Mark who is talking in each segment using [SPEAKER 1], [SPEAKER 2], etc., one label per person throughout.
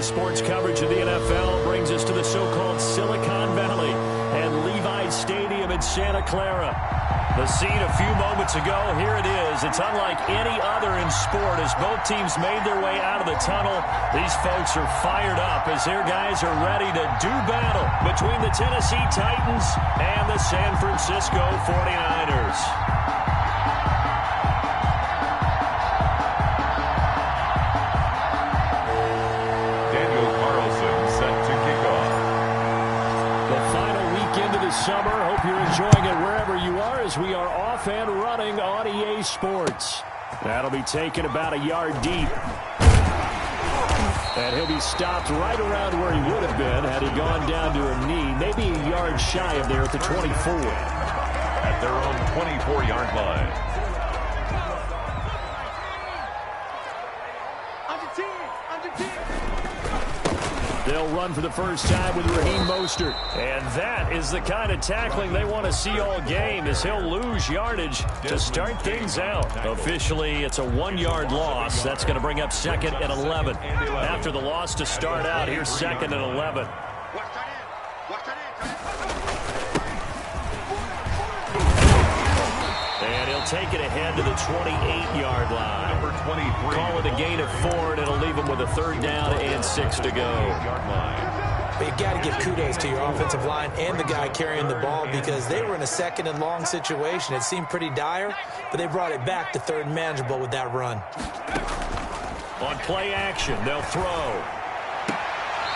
[SPEAKER 1] Today's sports coverage of the NFL brings us to the so-called Silicon Valley and Levi's Stadium in Santa Clara. The scene a few moments ago, here it is. It's unlike any other in sport as both teams made their way out of the tunnel. These folks are fired up as their guys are ready to do battle between the Tennessee Titans and the San Francisco 49ers.
[SPEAKER 2] Summer. Hope you're enjoying it wherever you are as we are off and running on EA Sports. That'll be taken about a yard deep. And he'll be stopped right around where he would have been had he gone down to a knee, maybe a yard shy of there at the 24.
[SPEAKER 3] At their own 24-yard line.
[SPEAKER 2] They'll run for the first time with Raheem Mostert.
[SPEAKER 1] And that is the kind of tackling they want to see all game as he'll lose yardage to start things out. Officially, it's a 1-yard loss. That's going to bring up second and 11. After the loss to start out, here's second and 11. And he'll take it ahead to the 28-yard line.
[SPEAKER 3] Number 23.
[SPEAKER 1] Call it a gain of 4, and it'll leave them with a third down and 6 to go.
[SPEAKER 4] But you got to give kudos to your offensive line and the guy carrying the ball because they were in a second and long situation. It seemed pretty dire, but they brought it back to third and manageable with that run.
[SPEAKER 1] On play action, they'll throw.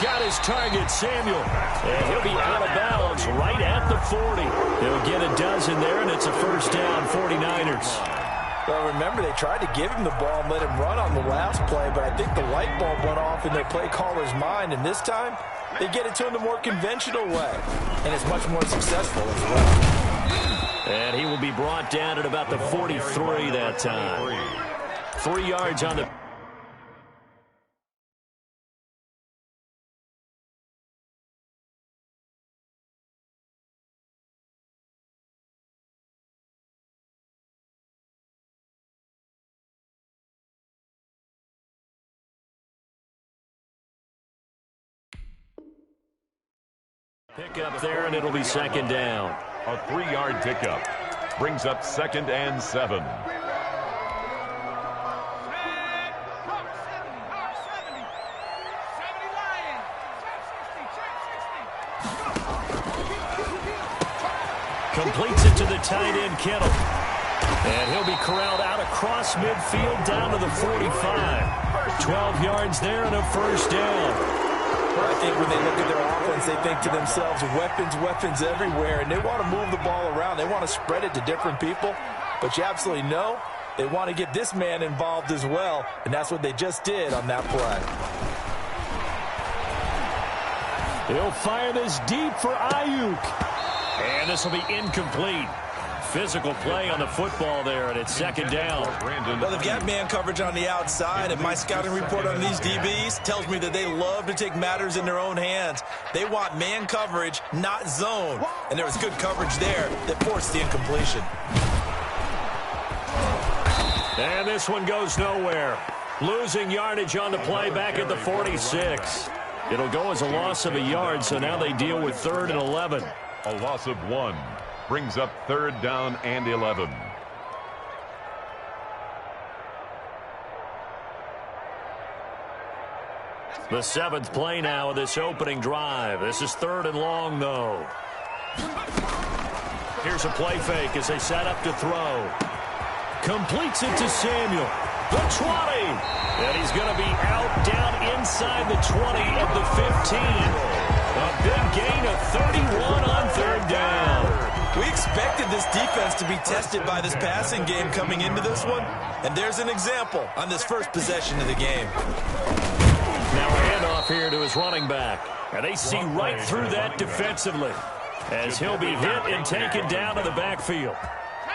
[SPEAKER 1] Got his target, Samuel. And he'll be out of bounds right at the 40. He'll get a dozen there, and it's a first down, 49ers.
[SPEAKER 4] Well, remember, they tried to give him the ball and let him run on the last play, but I think the light bulb went off in their play caller's mind, and this time they get it to him the more conventional way, and it's much more successful as well.
[SPEAKER 1] And he will be brought down at about the 43 that time. 3 yards on the... Pick up there, and it'll be second down.
[SPEAKER 3] A 3-yard pickup brings up second and 7.
[SPEAKER 1] Completes it to the tight end, Kittle. And he'll be corralled out across midfield down to the 45. 12 yards there and a first down.
[SPEAKER 4] I think when they look at their offense, they think to themselves, weapons everywhere, and they want to move the ball around. They want to spread it to different people, but you absolutely know they want to get this man involved as well, and that's what they just did on that play.
[SPEAKER 2] He'll fire this deep for Ayuk.
[SPEAKER 1] And this will be incomplete. Physical play on the football there, and it's second down.
[SPEAKER 4] Well, they've got man coverage on the outside, and my scouting report on these DBs tells me that they love to take matters in their own hands. They want man coverage, not zone. And there was good coverage there that forced the incompletion.
[SPEAKER 1] And this one goes nowhere. Losing yardage on the play back at the 46. It'll go as a loss of a yard, so now they deal with third and 11.
[SPEAKER 3] A loss of 1. Brings up third down and 11.
[SPEAKER 1] The 7th play now of this opening drive. This is third and long, though. Here's a play fake as they set up to throw. Completes it to Samuel. The 20. And he's going to be out down inside the 20 at the 15. A big gain of 31 on third down.
[SPEAKER 4] We expected this defense to be tested by this passing game coming into this one, and there's an example on this first possession of the game.
[SPEAKER 1] Now a handoff here to his running back, and they see right through that defensively as he'll be hit and taken down to the backfield.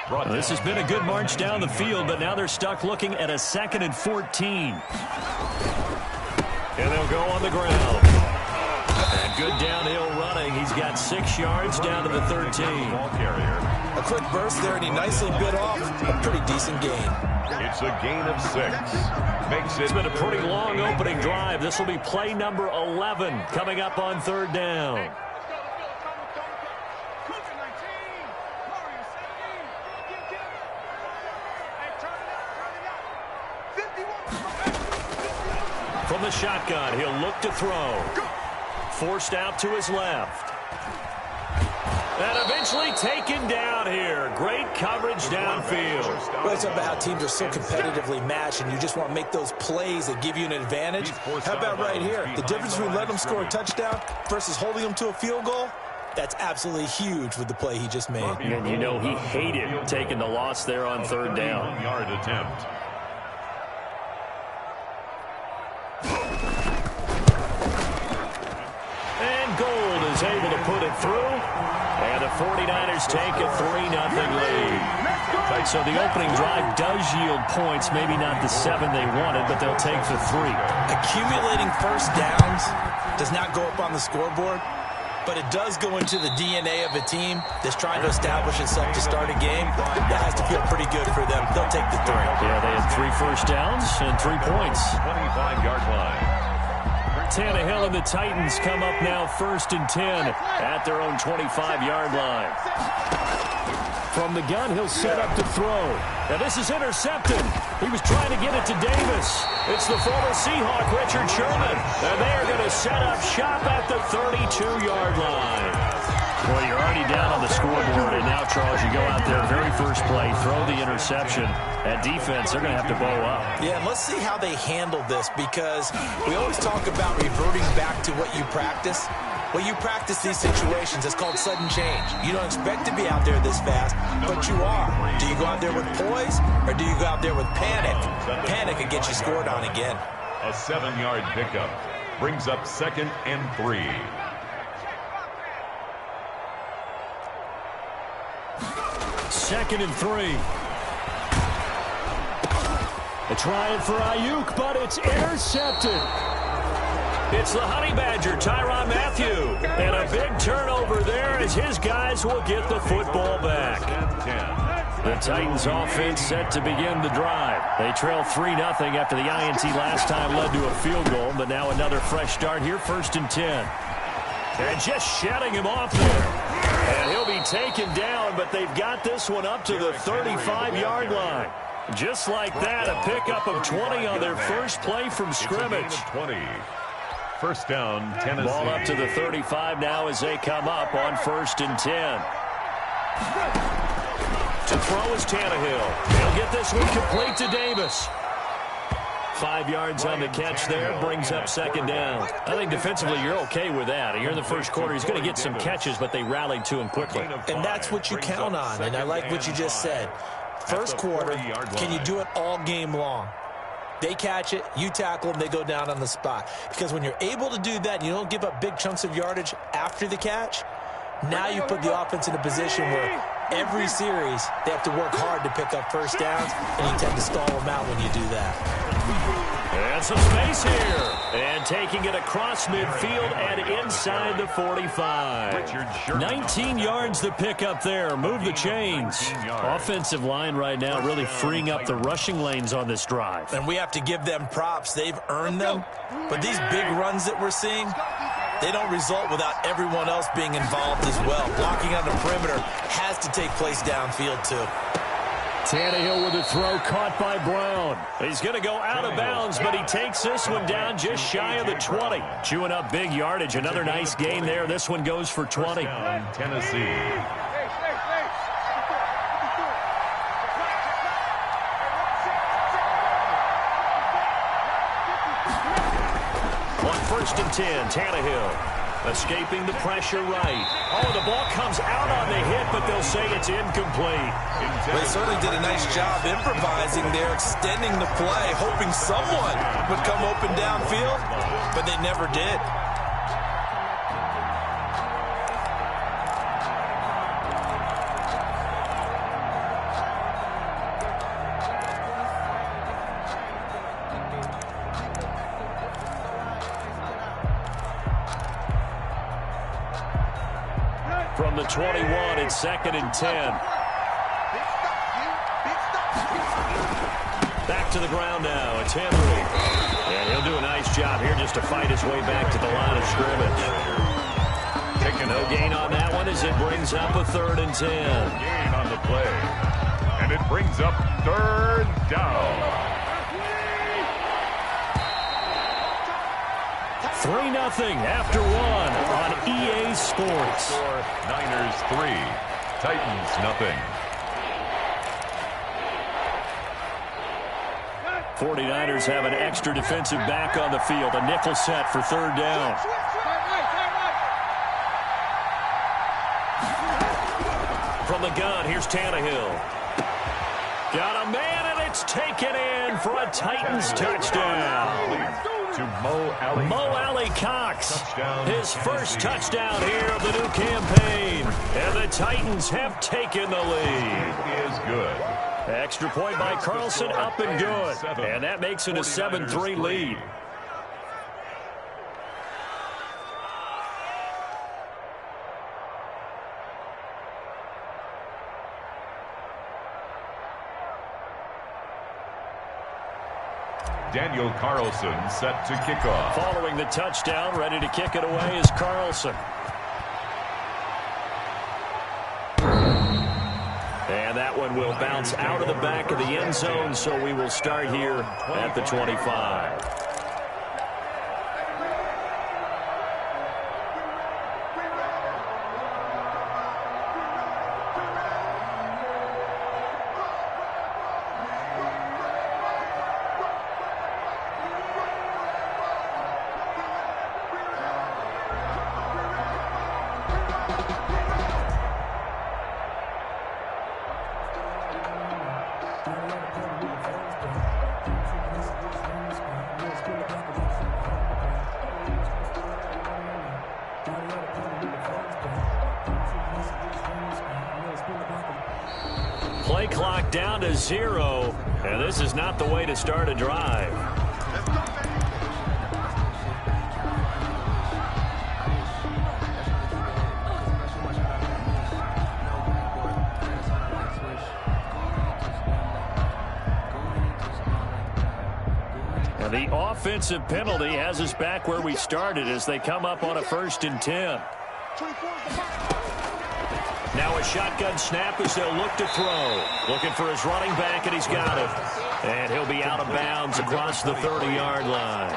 [SPEAKER 1] Well, this has been a good march down the field, but now they're stuck looking at a 2nd and 14. And they'll go on the ground. And good downhill running. He's got 6 yards down to the 13.
[SPEAKER 3] Ball carrier.
[SPEAKER 4] A quick burst there, and he nicely bit off a pretty decent gain.
[SPEAKER 3] It's a gain of 6. Makes it.
[SPEAKER 1] It's been a pretty long opening drive. This will be play number 11 coming up on 3rd down. From the shotgun, he'll look to throw. Forced out to his left. And eventually taken down here. Great coverage downfield.
[SPEAKER 4] Well, it's about how teams are so competitively matched, and you just want to make those plays that give you an advantage. How about right here? The difference between letting them score a touchdown versus holding them to a field goal, that's absolutely huge with the play he just made.
[SPEAKER 1] And you know he hated taking the loss there on 3rd down.
[SPEAKER 3] 31-yard attempt.
[SPEAKER 1] And Gold is able to put it through. And the 49ers take a 3-0 lead. So the opening drive does yield points, maybe not the 7 they wanted, but they'll take the 3.
[SPEAKER 4] Accumulating first downs does not go up on the scoreboard, but it does go into the DNA of a team that's trying to establish itself to start a game. That has to feel pretty good for them. They'll take the 3.
[SPEAKER 1] Yeah, they had 3 first downs and 3 points.
[SPEAKER 3] 25-yard line.
[SPEAKER 1] Tannehill and the Titans come up now 1st and 10 at their own 25-yard line. From the gun, he'll set up to throw. Now this is intercepted. He was trying to get it to Davis. It's the former Seahawk, Richard Sherman. And they are going to set up shop at the 32-yard line. Well, you're already down on the scoreboard, and now, Charles, you go out there, very first play, throw the interception. At defense, they're going to have to bow up.
[SPEAKER 4] Yeah, and let's see how they handle this, because we always talk about reverting back to what you practice. Well, you practice these situations. It's called sudden change. You don't expect to be out there this fast, but you are. Do you go out there with poise, or do you go out there with panic? Panic can get you scored on again.
[SPEAKER 3] A 7-yard pickup brings up 2nd and 3.
[SPEAKER 1] Second and 3. They try it for Ayuk, but it's intercepted. It's the Honey Badger, Tyrann Mathieu. And a big turnover there as his guys will get the football back. The Titans offense set to begin the drive. They trail 3-0 after the INT last time led to a field goal, but now another fresh start here, 1st and 10. And just shutting him off there. And he'll be taken down, but they've got this one up to the 35-yard line. Just like that, a pickup of 20 on their first play from scrimmage.
[SPEAKER 3] 20. First down, Tennessee.
[SPEAKER 1] Ball up to the 35 now as they come up on 1st and 10. To throw is Tannehill. He'll get this one complete to Davis. 5 yards on the catch there, brings up 2nd down. I think defensively you're okay with that. You're in the first quarter. He's going to get some catches, but they rallied to him quickly.
[SPEAKER 4] And that's what you count on, and I like what you just said. First quarter, can you do it all game long? They catch it, you tackle them, they go down on the spot. Because when you're able to do that and you don't give up big chunks of yardage after the catch, now you put the offense in a position where every series they have to work hard to pick up first downs, and you tend to stall them out when you do that.
[SPEAKER 1] And some space here. And taking it across midfield and inside the 45. 19 yards the pickup there. Move the chains. Offensive line right now really freeing up the rushing lanes on this drive.
[SPEAKER 4] And we have to give them props. They've earned them. But these big runs that we're seeing, they don't result without everyone else being involved as well. Blocking on the perimeter has to take place downfield too.
[SPEAKER 1] Tannehill with a throw caught by Brown. He's going to go out of bounds, but he takes this one down just shy of the 20. Chewing up big yardage. Another nice gain there. This one goes for 20.
[SPEAKER 3] Tennessee.
[SPEAKER 1] On 1st and 10, Tannehill. Escaping the pressure right. Oh, the ball comes out on the hit, but they'll say it's incomplete.
[SPEAKER 4] They certainly did a nice job improvising there, extending the play, hoping someone would come open downfield, but they never did.
[SPEAKER 2] the 21. It's 2nd and 10. Back to the ground now. It's Henry. And he'll do a nice job here just to fight his way back to the line of scrimmage. No gain on that one as it brings up a 3rd and 10.
[SPEAKER 3] Gain on the play. And it brings up 3rd down.
[SPEAKER 2] 3-0 after 1 on EA Sports.
[SPEAKER 3] Niners 3, Titans 0.
[SPEAKER 2] 49ers have an extra defensive back on the field. A nickel set for 3rd down. From the gun, here's Tannehill. Got a man, and it's taken in for a Titans touchdown.
[SPEAKER 3] To Mo Alley.
[SPEAKER 2] Mo Alley Cox,
[SPEAKER 3] Touchdown.
[SPEAKER 2] his first touchdown here of the new campaign. And the Titans have taken the lead.
[SPEAKER 3] Is good.
[SPEAKER 2] Extra point by Carlson, up and good. And that makes it a 7-3 lead.
[SPEAKER 3] Daniel Carlson set to kick off.
[SPEAKER 2] Following the touchdown, ready to kick it away is Carlson. And that one will bounce out of the back of the end zone, so we will start here at the 25. Play clock down to 0, and this is not the way to start a drive. And the offensive penalty has us back where we started as they come up on a 1st and 10. Now a shotgun snap as they'll look to throw. Looking for his running back, and he's got it. And he'll be out of bounds across the 30-yard line.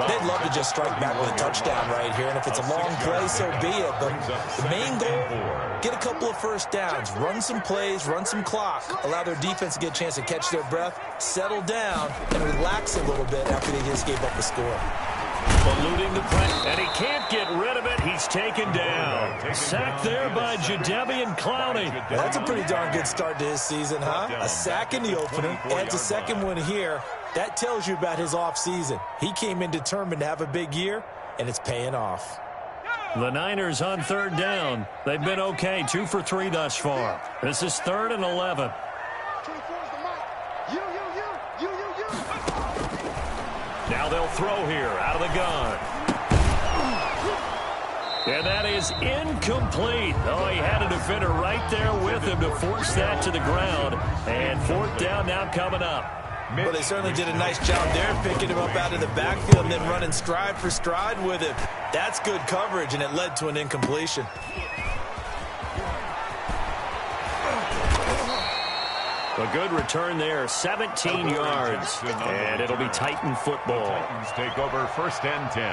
[SPEAKER 4] They'd love to just strike back with a touchdown right here, and if it's a long play, so be it. But the main goal, get a couple of first downs, run some plays, run some clock, allow their defense to get a chance to catch their breath, settle down, and relax a little bit after they just gave up the score.
[SPEAKER 2] Eluding the press, and he can't get rid of it. He's taken down. Sacked there by Jadeveon Clowney.
[SPEAKER 4] Well, that's a pretty darn good start to his season, huh? A sack in the opener, adds a second one here. That tells you about his offseason. He came in determined to have a big year, and it's paying off.
[SPEAKER 2] The Niners on 3rd down. They've been okay, 2 for 3 thus far. This is 3rd and 11. Now they'll throw here out of the gun. And that is incomplete. Oh, he had a defender right there with him to force that to the ground. And 4th down now coming up.
[SPEAKER 4] Well, they certainly did a nice job there, picking him up out of the backfield and then running stride for stride with him. That's good coverage, and it led to an incompletion.
[SPEAKER 2] A good return there, 17 yards, and it'll be Titan football.
[SPEAKER 3] Titans take over 1st and 10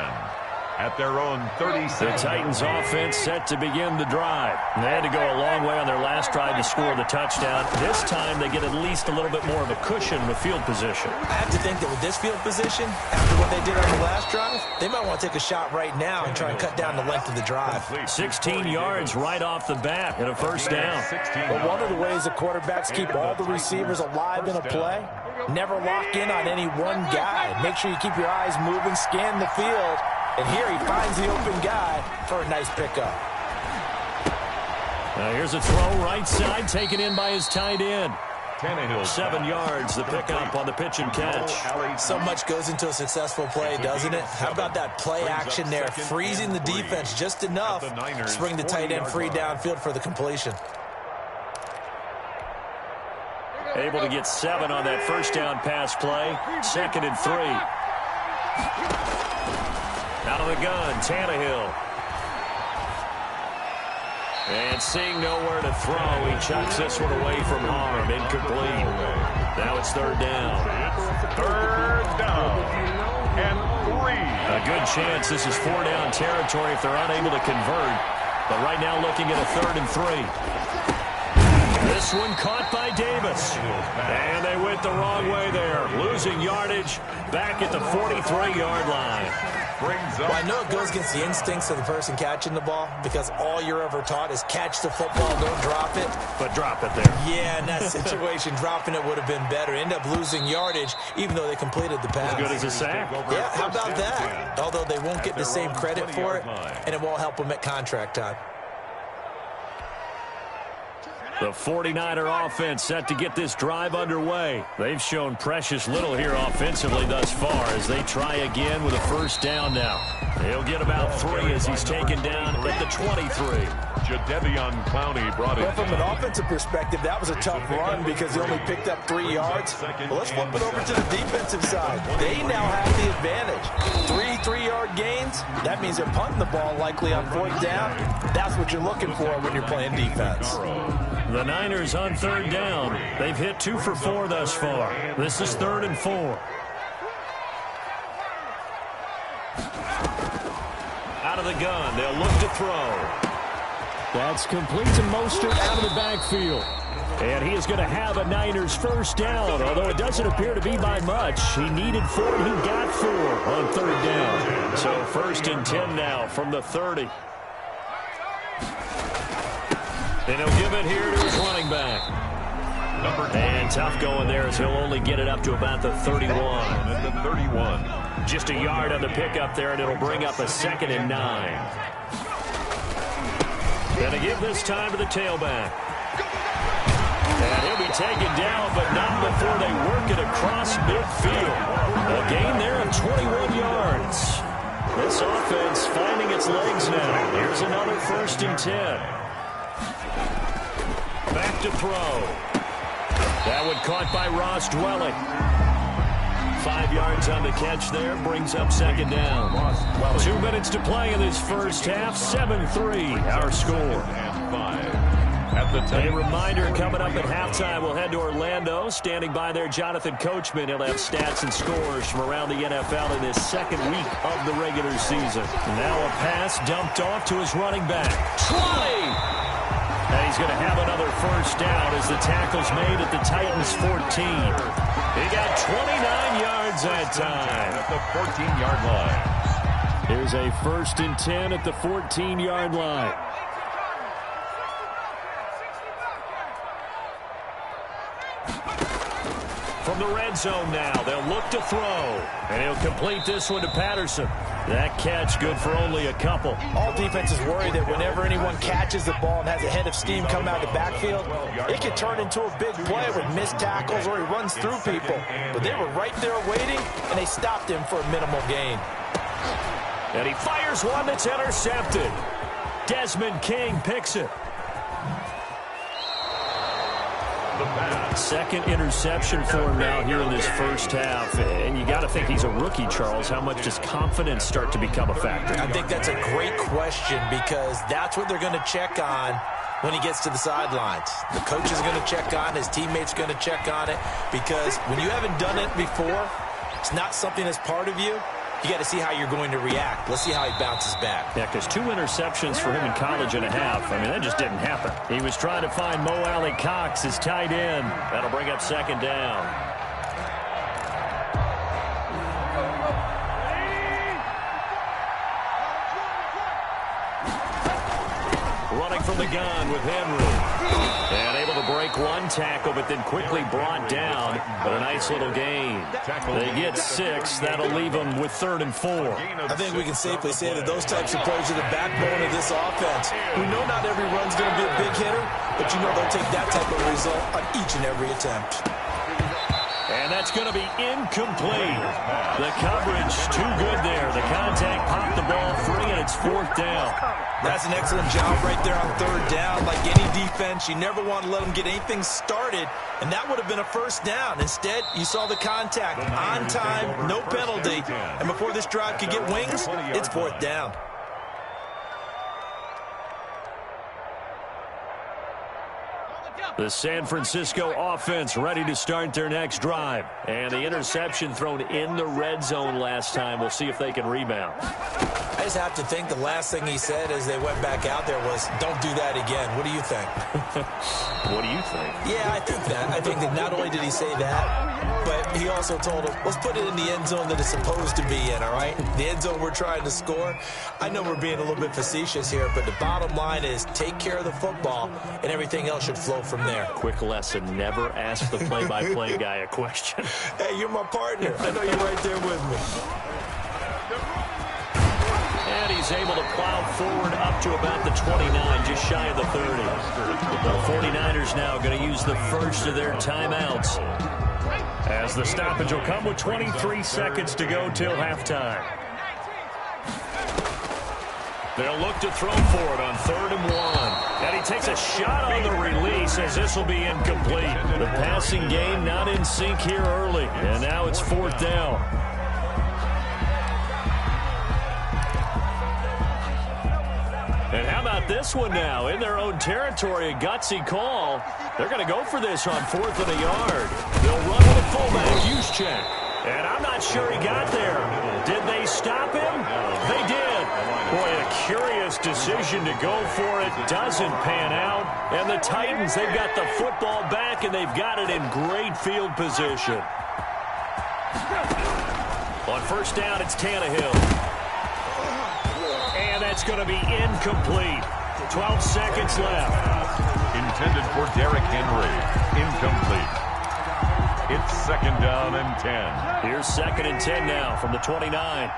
[SPEAKER 3] at their own 36.
[SPEAKER 2] The Titans offense set to begin the drive. They had to go a long way on their last drive to score the touchdown. This time they get at least a little bit more of a cushion with field position.
[SPEAKER 4] I have to think that with this field position, after what they did on the last drive, they might want to take a shot right now and try and cut down the length of the drive.
[SPEAKER 2] 16 yards right off the bat and a 1st down.
[SPEAKER 4] But one of the ways the quarterbacks keep all the receivers alive in a play, never lock in on any one guy. Make sure you keep your eyes moving, scan the field. And here he finds the open guy for a nice pickup.
[SPEAKER 2] Now here's a throw right side, taken in by his tight end.
[SPEAKER 3] Tannehill.
[SPEAKER 1] 7 yards, the pickup on the pitch and catch.
[SPEAKER 4] So much goes into a successful play, doesn't it? How about that play action there, freezing the defense just enough to bring the tight end free downfield for the completion.
[SPEAKER 1] Able to get 7 on that first down pass play. 2nd and 3. Out of the gun, Tannehill. And seeing nowhere to throw, he chucks this one away from harm. Incomplete. Now it's 3rd down.
[SPEAKER 3] It's 3rd down and 3.
[SPEAKER 1] A good chance this is 4-down territory if they're unable to convert. But right now looking at a 3rd and 3. This one caught by Davis. And they went the wrong way there. Losing yardage back at the 43-yard line.
[SPEAKER 4] Well, I know it goes against the instincts of the person catching the ball because all you're ever taught is catch the football, don't drop it.
[SPEAKER 1] But drop it there.
[SPEAKER 4] Yeah, in that situation, dropping it would have been better. End up losing yardage even though they completed the pass.
[SPEAKER 1] As good as a sack.
[SPEAKER 4] Yeah, how about that? Although they won't get the same credit for it, and it won't help them at contract time.
[SPEAKER 1] The 49er offense set to get this drive underway. They've shown precious little here offensively thus far as they try again with a 1st down now. He'll get about 3 as he's taken down at the 23.
[SPEAKER 3] Jadeveon Clowney brought it.
[SPEAKER 4] Well, from an offensive perspective, that was a tough run because he only picked up 3 yards. Well, let's flip it over to the defensive side. They now have the advantage. 3 3-yard gains. That means they're punting the ball likely on 4th down. That's what you're looking for when you're playing defense.
[SPEAKER 1] The Niners on 3rd down. They've hit 2 for 4 thus far. This is 3rd and 4. Out of the gun, they'll look to throw. That's complete to Mostert out of the backfield. And he is going to have a Niners 1st down, although it doesn't appear to be by much. He needed 4, and he got 4 on 3rd down. So 1st and 10 now from the 30. And he'll give it here to his running back. And tough going there as he'll only get it up to about the 31.
[SPEAKER 3] At the 31.
[SPEAKER 1] Just a yard on the pickup there, and it'll bring up a 2nd and 9. Gonna give this time to the tailback. And he'll be taken down, but not before they work it across midfield. A gain there of 21 yards. This offense finding its legs now. Here's another 1st and 10. Back to throw. That one caught by Ross Dwelling. 5 yards on the catch there, brings up 2nd down. 2 minutes to play in this first half, 7-3 our score. A reminder coming up at halftime, we'll head to Orlando. Standing by there, Jonathan Coachman. He'll have stats and scores from around the NFL in this 2nd week of the regular season. Now a pass dumped off to his running back. Trolley! And he's going to have another 1st down as the tackle's made at the Titans' 14. He got 29 yards that time.
[SPEAKER 3] At the 14-yard line.
[SPEAKER 1] Here's a 1st and 10 at the 14-yard line. From the red zone now, they'll look to throw. And he'll complete this one to Patterson. That catch good for only a couple.
[SPEAKER 4] All defenses worry that whenever anyone catches the ball and has a head of steam coming out of the backfield, it can turn into a big play with missed tackles or he runs through people. But they were right there waiting, and they stopped him for a minimal gain.
[SPEAKER 1] And he fires one that's intercepted. Desmond King picks it. 2nd interception for him now here in this first half. And you got to think he's a rookie, Charles. How much does confidence start to become a factor?
[SPEAKER 4] I think that's a great question because that's what they're going to check on when he gets to the sidelines. The coach is going to check on, his teammates are going to check on it because when you haven't done it before, it's not something that's part of you. You got to see how you're going to react. Let's see how he bounces back.
[SPEAKER 1] Yeah, because 2 interceptions for him in college and a half. I mean, that just didn't happen. He was trying to find Mo Alley Cox, his tight end. That'll bring up 2nd down. Running from the gun with Henry. And able to break one tackle, but then quickly brought down. But a nice little gain. They get 6. That'll leave them with 3rd and 4.
[SPEAKER 4] I think we can safely say that those types of plays are the backbone of this offense. We know not every run's going to be a big hitter, but you know they'll take that type of result on each and every attempt.
[SPEAKER 1] And that's going to be incomplete. The coverage too good there. The contact popped the ball free, and it's 4th down.
[SPEAKER 4] That's an excellent job right there on 3rd down. Like any defense, you never want to let them get anything started, and that would have been a 1st down. Instead, you saw the contact on time, no penalty, and before this drive could get wings, it's 4th down.
[SPEAKER 1] The San Francisco offense ready to start their next drive. And the interception thrown in the red zone last time. We'll see if they can rebound.
[SPEAKER 4] I just have to think the last thing he said as they went back out there was, don't do that again. What do you think?
[SPEAKER 1] What do you think?
[SPEAKER 4] Yeah, I think that. I think that not only did he say that, but he also told him, let's put it in the end zone that it's supposed to be in, all right? The end zone we're trying to score. I know we're being a little bit facetious here, but the bottom line is take care of the football, and everything else should flow from there.
[SPEAKER 1] Quick lesson, never ask the play-by-play guy a question.
[SPEAKER 4] Hey, you're my partner. I know you're right there with me.
[SPEAKER 1] And he's able to plow forward up to about the 29, just shy of the 30. The 49ers now going to use the first of their timeouts, as the stoppage will come with 23 seconds to go till halftime. They'll look to throw for it on 3rd and 1. And he takes a shot on the release as this will be incomplete. The passing game not in sync here early. And now it's 4th down. And how about this one now? In their own territory, a gutsy call. They're going to go for this on 4th and a yard. They'll run with a fullback, Juszczyk. And I'm not sure he got there. Did they stop him? They did. Boy, a curious decision to go for it. Doesn't pan out. And the Titans, they've got the football back, and they've got it in great field position. On 1st down, it's Tannehill. And that's going to be incomplete. 12 seconds left.
[SPEAKER 3] Intended for Derrick Henry. Incomplete. It's 2nd down and 10.
[SPEAKER 1] Here's 2nd and 10 now from the 29.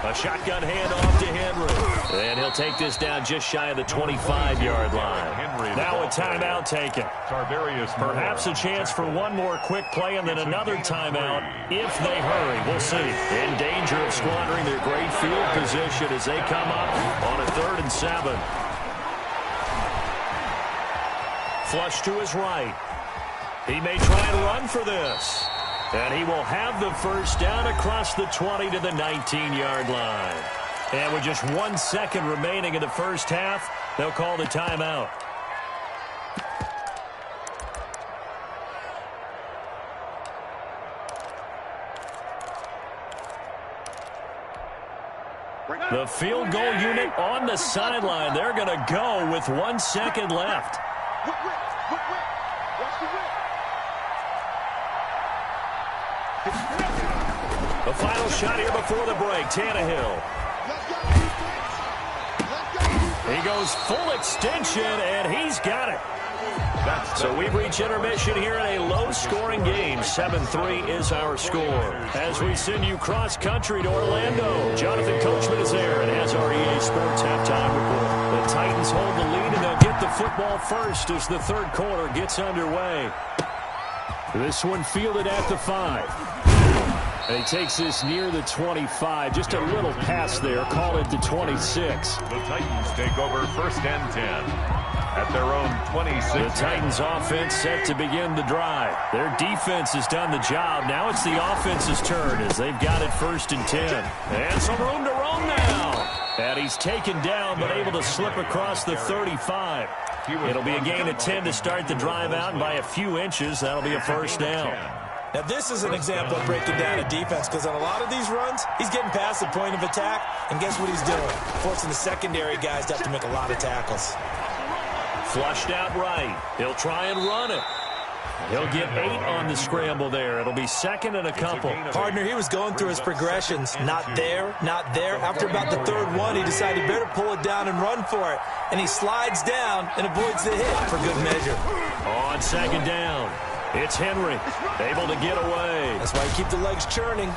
[SPEAKER 1] A shotgun handoff to Henry. And he'll take this down just shy of the 25-yard line. Now a timeout taken. Perhaps a chance for one more quick play and then another timeout if they hurry. We'll see. In danger of squandering their great field position as they come up on a 3rd and 7. Flush to his right. He may try and run for this. And he will have the 1st down across the 20 to the 19-yard line. And with just 1 second remaining in the first half, they'll call the timeout. The field goal unit on the sideline. They're going to go with 1 second left. The final shot here before the break. Tannehill. He goes full extension, and he's got it. So we've reached intermission here in a low-scoring game. 7-3 is our score. As we send you cross-country to Orlando, Jonathan Coachman is there and has our EA Sports halftime report. The Titans hold the lead, and they'll get the football first as the 3rd quarter gets underway. This one fielded at the 5. And he takes this near the 25. Just a little pass there. Call it the 26.
[SPEAKER 3] The Titans take over 1st and 10 at their own 26.
[SPEAKER 1] The Titans offense set to begin the drive. Their defense has done the job. Now it's the offense's turn as they've got it 1st and 10. And some room to roam now. And he's taken down but able to slip across the 35. It'll be a gain of 10 to start the drive out, and by a few inches, that'll be a 1st down.
[SPEAKER 4] Now, this is an example of breaking down a defense, because on a lot of these runs, he's getting past the point of attack, and guess what he's doing? Forcing the secondary guys to have to make a lot of tackles.
[SPEAKER 1] Flushed out right. He'll try and run it. He'll get 8 on the scramble there. It'll be second and a couple.
[SPEAKER 4] Partner, he was going through his progressions. Not there, not there. After about the third one, he decided he better pull it down and run for it. And he slides down and avoids the hit for good measure.
[SPEAKER 1] On second down, it's Henry, able to get away.
[SPEAKER 4] That's why you keep the legs churning.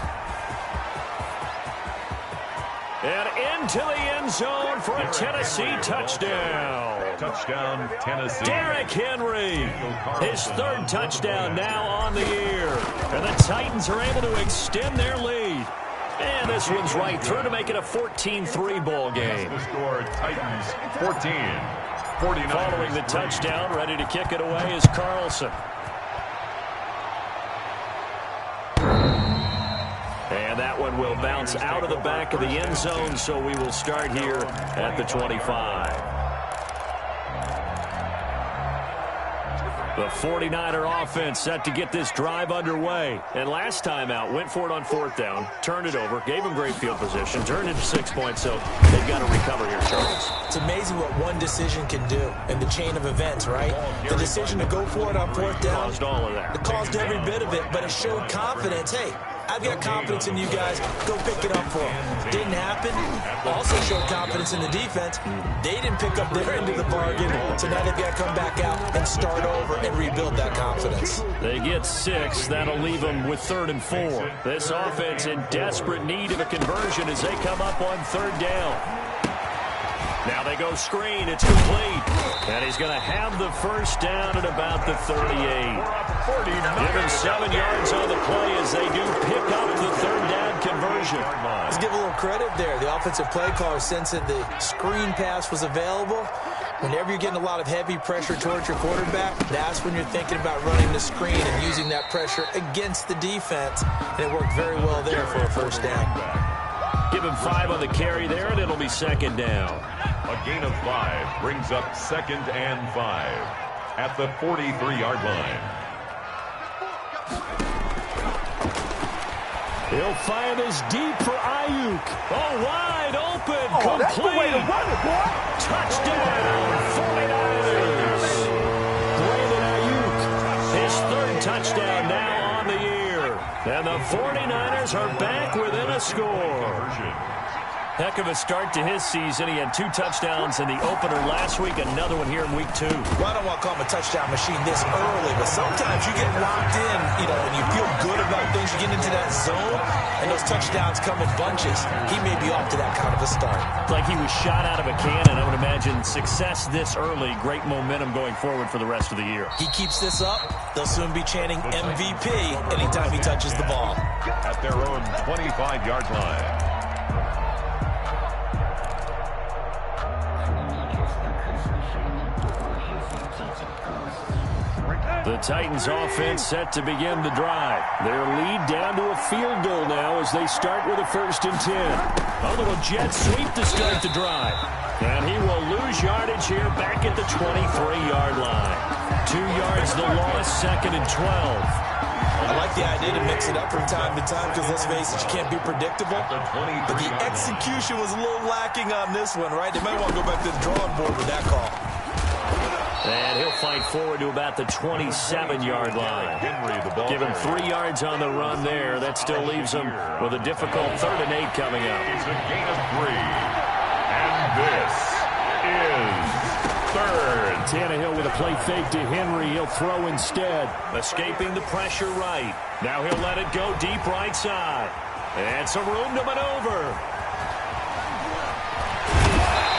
[SPEAKER 1] And into the end zone for a Tennessee touchdown.
[SPEAKER 3] Touchdown, Tennessee.
[SPEAKER 1] Derrick Henry, his third touchdown now on the year. And the Titans are able to extend their lead. And this one's right through to make it a 14-3 ball game.
[SPEAKER 3] The score, Titans 14. 49.
[SPEAKER 1] Following the touchdown, ready to kick it away is Carlson. And that one will bounce out of the back of the end zone, so we will start here at the 25. The 49er offense set to get this drive underway. And last time out, went for it on fourth down, turned it over, gave them great field position, turned into 6 points, so they've got to recover here, Charles.
[SPEAKER 4] It's amazing what one decision can do in the chain of events, right? The decision to go for it on fourth down.
[SPEAKER 1] Caused all of that.
[SPEAKER 4] It caused every bit of it, but it showed confidence. Hey, I've got confidence in you guys. Go pick it up for them. Didn't happen. Also showed confidence in the defense. They didn't pick up their end of the bargain, so now they've got to come back out and start over and rebuild that confidence.
[SPEAKER 1] They get 6. That'll leave them with 3rd and 4. This offense in desperate need of a conversion as they come up on 3rd down. Now they go screen. It's complete. And he's going to have the first down at about the 38. Give him 7 yards on the play as they do pick up the 3rd down conversion.
[SPEAKER 4] Let's give a little credit there. The offensive play caller sensed that the screen pass was available. Whenever you're getting a lot of heavy pressure towards your quarterback, that's when you're thinking about running the screen and using that pressure against the defense. And it worked very well there for a first down.
[SPEAKER 1] Give him 5 on the carry there, and it'll be 2nd down.
[SPEAKER 3] A gain of 5 brings up 2nd and 5 at the 43-yard line.
[SPEAKER 1] He'll fire this deep for Ayuk. Oh, wide open, complete.
[SPEAKER 5] That's the way to run it, boy.
[SPEAKER 1] Touchdown, 49ers. Brandon Ayuk, his 3rd touchdown now on the year. And the 49ers are back within a score. Heck of a start to his season. He had 2 touchdowns in the opener last week, another one here in week 2.
[SPEAKER 4] Well, I don't want to call him a touchdown machine this early, but sometimes you get locked in, and you feel good about things. You get into that zone, and those touchdowns come in bunches. He may be off to that kind of a start.
[SPEAKER 1] It's like he was shot out of a cannon. I would imagine success this early, great momentum going forward for the rest of the year.
[SPEAKER 4] He keeps this up, they'll soon be chanting MVP anytime he touches the ball.
[SPEAKER 3] At their own 25-yard line.
[SPEAKER 1] The Titans offense set to begin the drive. Their lead down to a field goal now as they start with a 1st and 10. A little jet sweep to start the drive. And he will lose yardage here back at the 23-yard line. 2 yards the loss, 2nd and 12.
[SPEAKER 4] I like the idea to mix it up from time to time because, let's face it, you can't be predictable. But the execution was a little lacking on this one, right? They might want to go back to the drawing board with that call.
[SPEAKER 1] And he'll fight forward to about the 27-yard line. Give him 3 yards on the run there. That still leaves him with a difficult 3rd and 8 coming up.
[SPEAKER 3] It's a gain of 3. And this is 3rd.
[SPEAKER 1] Tannehill with a play fake to Henry. He'll throw instead. Escaping the pressure right. Now he'll let it go deep right side. And some room to maneuver.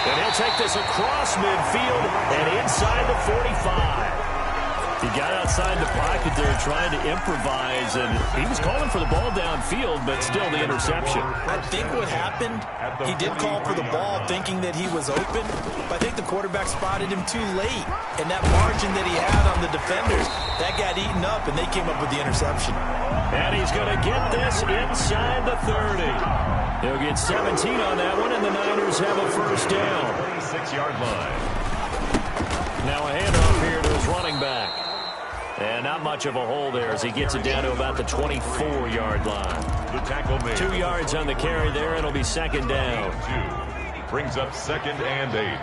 [SPEAKER 1] And he'll take this across midfield and inside the 45. He got outside the pocket there trying to improvise, and he was calling for the ball downfield, but still the interception.
[SPEAKER 4] I think what happened, he did call for the ball thinking that he was open, but I think the quarterback spotted him too late. And that margin that he had on the defenders, that got eaten up, and they came up with the interception.
[SPEAKER 1] And he's going to get this inside the 30. He'll get 17 on that one, and the Niners have a first down.
[SPEAKER 3] 26-yard line.
[SPEAKER 1] Now a handoff here to his running back. And not much of a hole there as he gets it down to about the 24-yard line.
[SPEAKER 3] The tackle made.
[SPEAKER 1] 2 yards on the carry there. It'll be 2nd down.
[SPEAKER 3] 2 brings up 2nd and 8.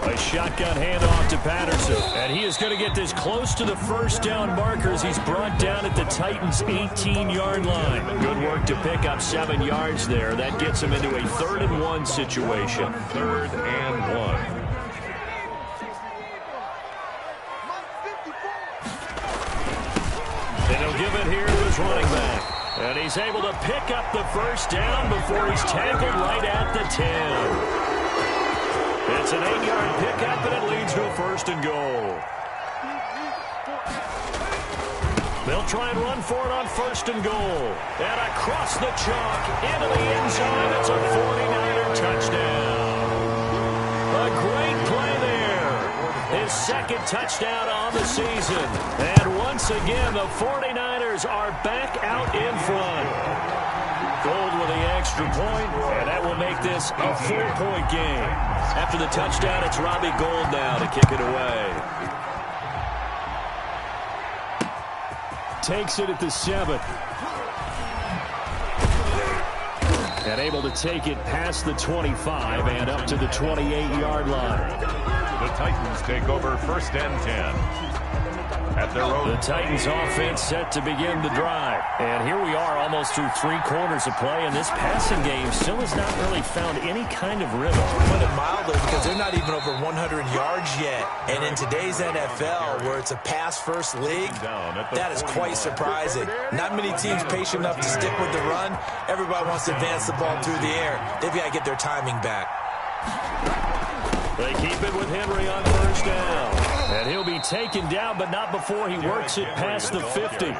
[SPEAKER 1] A shotgun handoff to Patterson. And he is going to get this close to the first down markers. He's brought down at the Titans' 18-yard line. Good work to pick up 7 yards there. That gets him into a 3rd-and-1 situation.
[SPEAKER 3] 3rd and 1.
[SPEAKER 1] And he'll give it here to his running back. And he's able to pick up the first down before he's tackled right at the 10. It's an 8-yard pickup, and it leads to a 1st and goal. They'll try and run for it on 1st and goal. And across the chalk into the end zone. It's a 49er touchdown. A great play there. His 2nd touchdown on the season. And once again, the 49ers are back out in front. Gold with the extra point, and that will make this a 4-point game. After the touchdown, it's Robbie Gould now to kick it away. Takes it at the 7. And able to take it past the 25 and up to the 28-yard line.
[SPEAKER 3] The Titans take over 1st and 10. At their own.
[SPEAKER 1] The Titans offense set to begin the drive. And here we are almost through 3 quarters of play, and this passing game still has not really found any kind of rhythm.
[SPEAKER 4] Put it mildly, because they're not even over 100 yards yet. And in today's NFL, where it's a pass-first league, that is quite surprising. Not many teams patient enough to stick with the run. Everybody wants to advance the ball through the air. They've got to get their timing back.
[SPEAKER 1] They keep it with Henry on 1st down. And he'll be taken down, but not before he works it past the 50.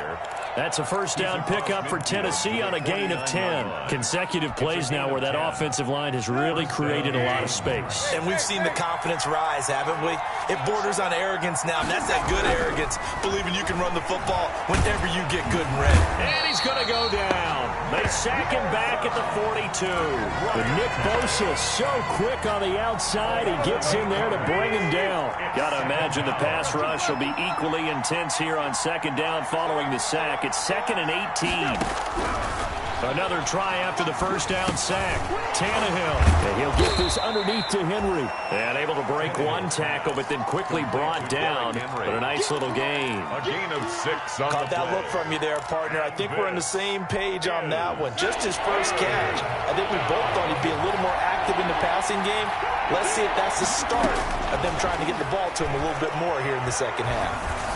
[SPEAKER 1] That's a 1st down pickup for Tennessee on a gain of 10. Consecutive plays now where that offensive line has really created a lot of space.
[SPEAKER 4] And we've seen the confidence rise, haven't we? It borders on arrogance now, and that's that good arrogance, believing you can run the football whenever you get good and ready.
[SPEAKER 1] And he's going to go down. They sack him back at the 42. But Nick Bosa so quick on the outside, he gets in there to bring him down. Got to imagine the pass rush will be equally intense here on 2nd down following the sack. It's 2nd and 18. Another try after the 1st down sack. Tannehill. And he'll get this underneath to Henry. And able to break 1 tackle, but then quickly brought down. But a nice little gain.
[SPEAKER 3] A gain of 6 on
[SPEAKER 4] Caught that look from you there, partner. I think we're on the same page on that one. Just his first catch. I think we both thought he'd be a little more active in the passing game. Let's see if that's the start of them trying to get the ball to him a little bit more here in the 2nd half.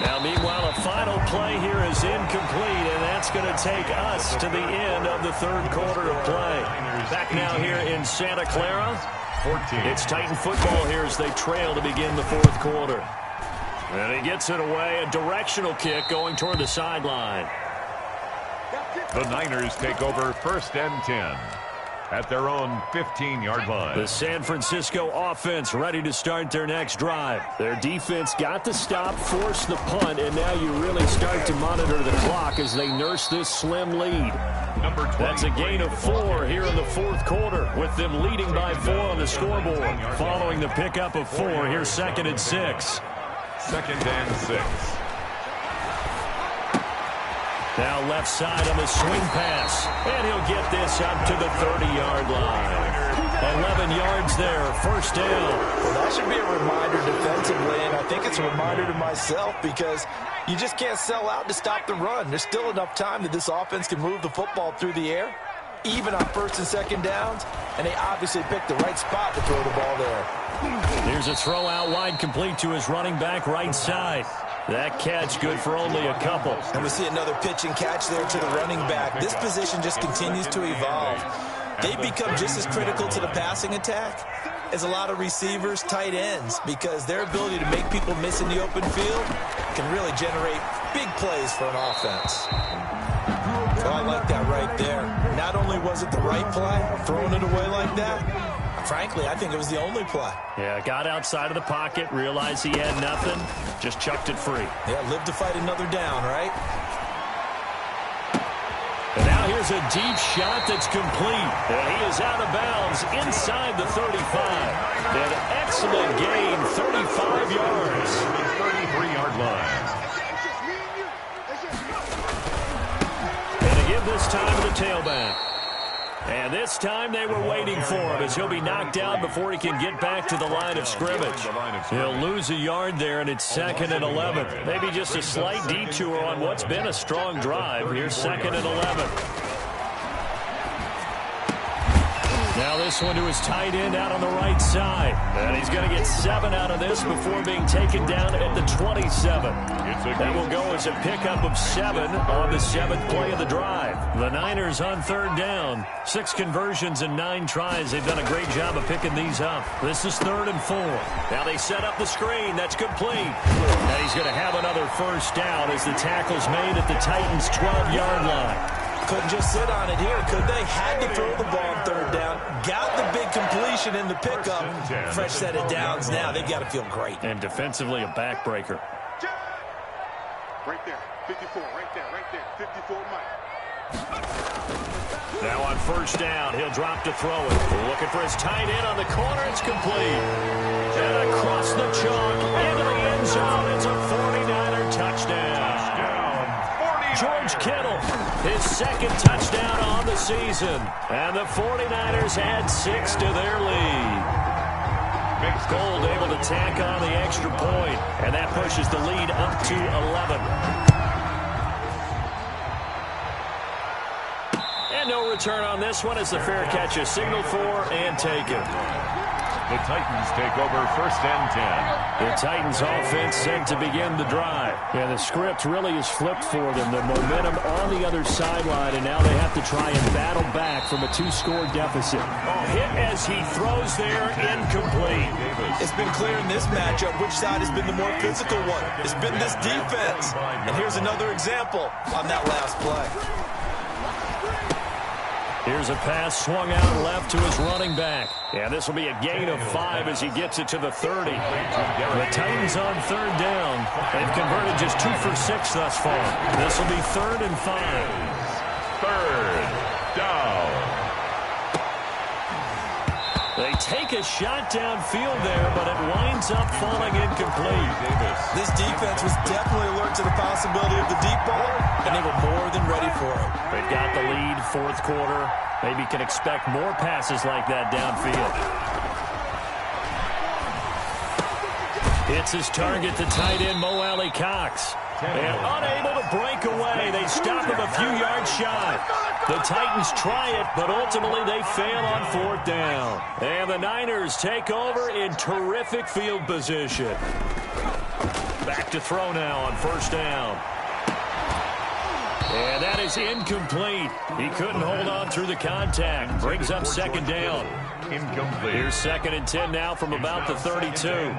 [SPEAKER 1] Now, meanwhile, a final play here is incomplete, and that's going to take us to the end of the 3rd quarter of play. Back now here in Santa Clara.
[SPEAKER 3] 14.
[SPEAKER 1] It's Titan football here as they trail to begin the 4th quarter. And he gets it away, a directional kick going toward the sideline.
[SPEAKER 3] The Niners take over 1st and 10. At their own 15-yard line.
[SPEAKER 1] The San Francisco offense ready to start their next drive. Their defense got the stop, forced the punt, and now you really start to monitor the clock as they nurse this slim lead. That's a gain of 4 here in the 4th quarter, with them leading by 4 on the scoreboard. Following the pickup of 4, here's 2nd and 6.
[SPEAKER 3] 2nd and 6.
[SPEAKER 1] Now left side on the swing pass. And he'll get this up to the 30-yard line. 11 yards there, 1st down.
[SPEAKER 4] Well, that should be a reminder defensively, and I think it's a reminder to myself because you just can't sell out to stop the run. There's still enough time that this offense can move the football through the air, even on 1st and 2nd downs, and they obviously picked the right spot to throw the ball there.
[SPEAKER 1] Here's a throw out wide, complete to his running back right side. That catch good for only a couple.
[SPEAKER 4] And we see another pitch and catch there to the running back. This position just continues to evolve. They become just as critical to the passing attack as a lot of receivers, tight ends, because their ability to make people miss in the open field can really generate big plays for an offense. So I like that right there. Not only was it the right play, throwing it away like that, frankly, I think it was the only play.
[SPEAKER 1] Yeah, got outside of the pocket, realized he had nothing, just chucked it free.
[SPEAKER 4] Yeah, live to fight another down, right?
[SPEAKER 1] And now here's a deep shot that's complete. And he is out of bounds inside the 35. An excellent gain, 35 yards.
[SPEAKER 3] 33-yard line.
[SPEAKER 1] And to give this time to the tailback. And this time they were waiting for him as he'll be knocked down before he can get back to the line of scrimmage. He'll lose a yard there, and it's 2nd and 11. Maybe just a slight detour on what's been a strong drive. Here's 2nd and 11. Now this one to his tight end out on the right side. And he's going to get 7 out of this before being taken down at the 27. That will go as a pickup of 7 on the 7th play of the drive. The Niners on 3rd down. 6 conversions and 9 tries. They've done a great job of picking these up. This is 3rd and 4. Now they set up the screen. That's complete. And he's going to have another first down as the tackle's made at the Titans' 12-yard line.
[SPEAKER 4] Couldn't just sit on it here, could they? Had to throw the ball on 3rd down. Got the big completion in the pickup. Fresh set of downs now. They've got to feel great.
[SPEAKER 1] And defensively, a backbreaker.
[SPEAKER 5] Right there, 54, right there, 54, Mike.
[SPEAKER 1] Now on 1st down, he'll drop to throw it. Looking for his tight end on the corner. It's complete. And across the chalk, into the end zone. It's a 49er touchdown. George Kittle, his 2nd touchdown on the season. And the 49ers add 6 to their lead. Gold able to tack on the extra point, and that pushes the lead up to 11. And no return on this one as the fair catch is signaled for and taken.
[SPEAKER 3] The Titans take over 1st and 10.
[SPEAKER 1] The Titans offense set to begin the drive. Yeah, the script really is flipped for them. The momentum on the other sideline, and now they have to try and battle back from a 2-score deficit. Hit as he throws there, incomplete.
[SPEAKER 4] It's been clear in this matchup which side has been the more physical one. It's been this defense. And here's another example on that last play.
[SPEAKER 1] Here's a pass swung out left to his running back. Yeah, this will be a gain of 5 as he gets it to the 30. The Titans on 3rd down. They've converted just 2 for 6 thus far. This will be 3rd and 5.
[SPEAKER 3] 3rd down.
[SPEAKER 1] They take a shot downfield there, but it winds up falling incomplete.
[SPEAKER 4] This defense was definitely alert to the possibility of the deep ball, and they were more than ready for it.
[SPEAKER 1] They've got the lead, 4th quarter. Maybe can expect more passes like that downfield. It's his target, the tight end, Mo Alley-Cox. And unable to break away. They stop him a few yards shy. The Titans try it, but ultimately they fail on 4th down. And the Niners take over in terrific field position. Back to throw now on 1st down. And that is incomplete. He couldn't hold on through the contact. Brings up 2nd down.
[SPEAKER 3] Incomplete.
[SPEAKER 1] Here's 2nd and 10 now from about the 32.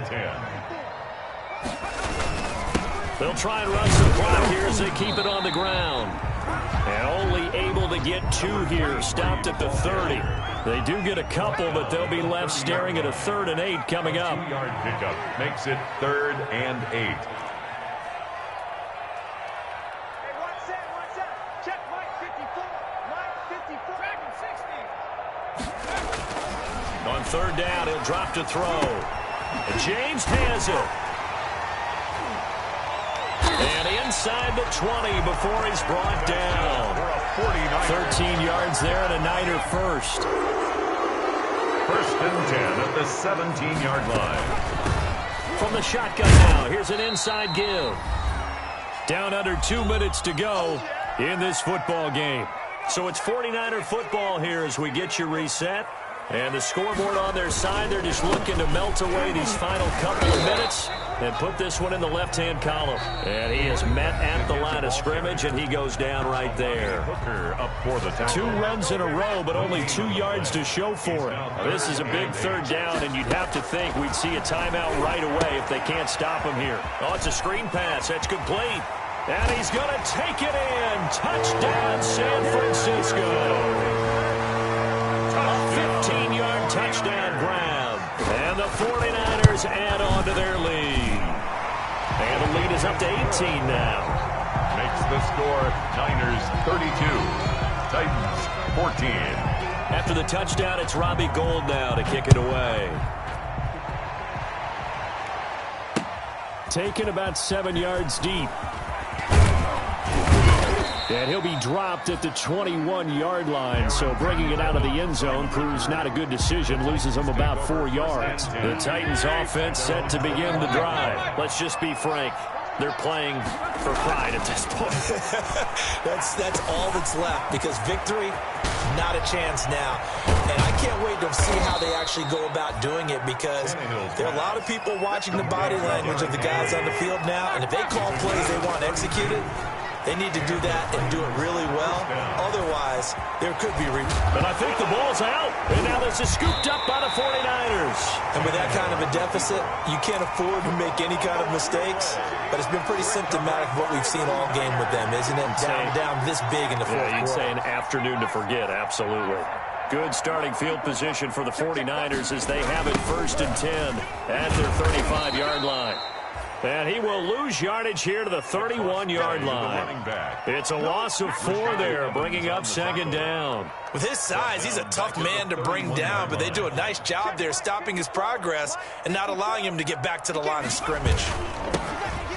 [SPEAKER 1] They'll try and run some clock here as they keep it on the ground. And only able to get 2 here. Stopped at the 30. They do get a couple, but they'll be left staring at a 3rd and 8 coming up.
[SPEAKER 3] 2-yard pickup makes it 3rd and 8.
[SPEAKER 1] On 3rd down, he'll drop to throw. And James has it. And inside the 20 before he's brought down. 13 yards there and a Niner first.
[SPEAKER 3] 1st and 10 at the 17-yard line.
[SPEAKER 1] From the shotgun now, here's an inside give. Down under 2 minutes to go in this football game. So it's 49er football here as we get you reset. And the scoreboard on their side, they're just looking to melt away these final couple of minutes and put this one in the left-hand column. And he is met at the line of scrimmage, and he goes down right there.
[SPEAKER 3] Hooker up for the tackle.
[SPEAKER 1] 2 runs in a row, but only 2 yards to show for it. This is a big 3rd down, and you'd have to think we'd see a timeout right away if they can't stop him here. Oh, it's a screen pass. That's complete. And he's going to take it in. Touchdown, San Francisco. 15-yard touchdown grab. And the 49ers add on to their lead. And the lead is up to 18 now.
[SPEAKER 3] Makes the score Niners 32, Titans 14.
[SPEAKER 1] After the touchdown, it's Robbie Gould now to kick it away. Taken about 7 yards deep. And he'll be dropped at the 21-yard line. So bringing it out of the end zone proves not a good decision. Loses him about 4 yards. The Titans offense set to begin the drive. Let's just be frank. They're playing for pride at this point.
[SPEAKER 4] That's all that's left, because victory, not a chance now. And I can't wait to see how they actually go about doing it, because there are a lot of people watching the body language of the guys on the field now, and if they call plays they want executed, they need to do that and do it really well. Otherwise, there could be
[SPEAKER 1] But I think the ball's out. And now this is scooped up by the 49ers.
[SPEAKER 4] And with that kind of a deficit, you can't afford to make any kind of mistakes. But it's been pretty symptomatic of what we've seen all game with them, isn't it? Down this big in the fourth quarter.
[SPEAKER 1] You'd say an afternoon to forget, absolutely. Good starting field position for the 49ers as they have it 1st and 10 at their 35-yard line. And he will lose yardage here to the 31-yard line. It's a loss of 4 there, bringing up 2nd down.
[SPEAKER 4] With his size, he's a tough man to bring down, but they do a nice job there stopping his progress and not allowing him to get back to the line of scrimmage.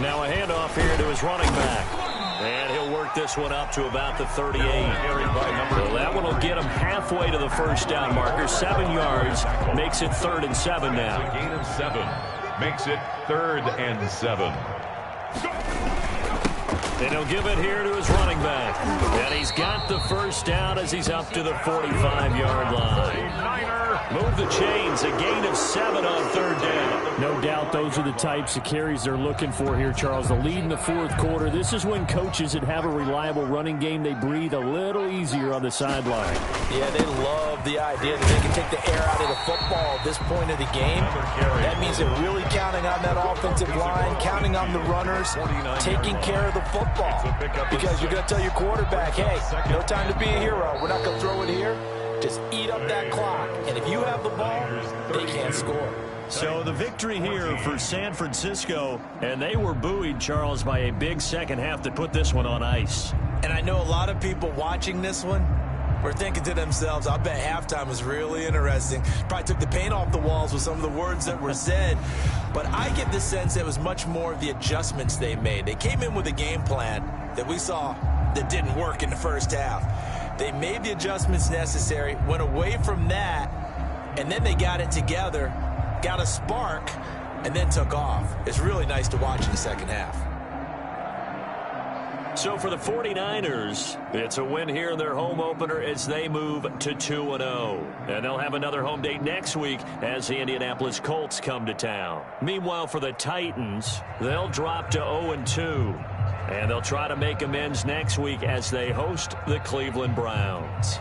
[SPEAKER 1] Now a handoff here to his running back. And he'll work this one up to about the 38. So that one will get him halfway to the first down marker. 7 yards makes it 3rd and 7 now.
[SPEAKER 3] A gain of 7 makes it 3rd and 7.
[SPEAKER 1] And he'll give it here to his running back. And he's got the first down as he's up to the 45-yard line. Move the chains, a gain of 7 on 3rd down.
[SPEAKER 6] No doubt those are the types of carries they're looking for here, Charles. The lead in the 4th quarter. This is when coaches that have a reliable running game, they breathe a little easier on the sideline.
[SPEAKER 4] Yeah, they love the idea that they can take the air out of the football at this point of the game. That means they're really counting on that offensive line, counting on the runners, taking care of the football. Because you're going to tell your quarterback, hey, no time to be a hero. We're not going to throw it here. Just eat up that clock. And if you have the ball, they can't score.
[SPEAKER 1] So the victory here for San Francisco, and they were buoyed, Charles, by a big second half that put this one on ice.
[SPEAKER 4] And I know a lot of people watching this one were thinking to themselves, I bet halftime was really interesting. Probably took the paint off the walls with some of the words that were said. But I get the sense it was much more of the adjustments they made. They came in with a game plan that we saw that didn't work in the first half. They made the adjustments necessary, went away from that, and then they got it together, got a spark, and then took off. It's really nice to watch in the second half.
[SPEAKER 1] So for the 49ers, it's a win here in their home opener as they move to 2-0. And they'll have another home date next week as the Indianapolis Colts come to town. Meanwhile, for the Titans, they'll drop to 0-2. And they'll try to make amends next week as they host the Cleveland Browns.